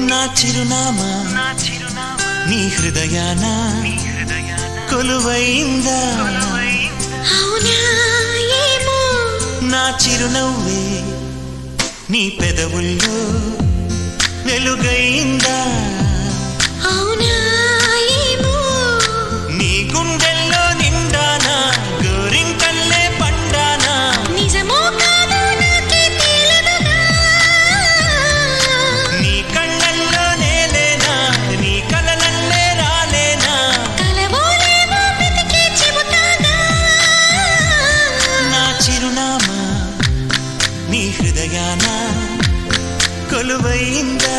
నా చిరునామా నీ హృదయాన కొలువైందా అవునా ఏమో నా చిరునవ్వే నీ పెదవుల్లో వెలుగైందా అవునా ఏమో నీ గుండెల్లో నిండానా గోరింకల్లే పండానా నిజమో కాదో నాకే తెలియదుగా నీ కళ్ళల్లో నేలేనా నీ కలలల్లే రాలేనా కలవోలేమో వెతికి చెబుతానా నా చిరునామా నీ హృదయాన కొలువైందా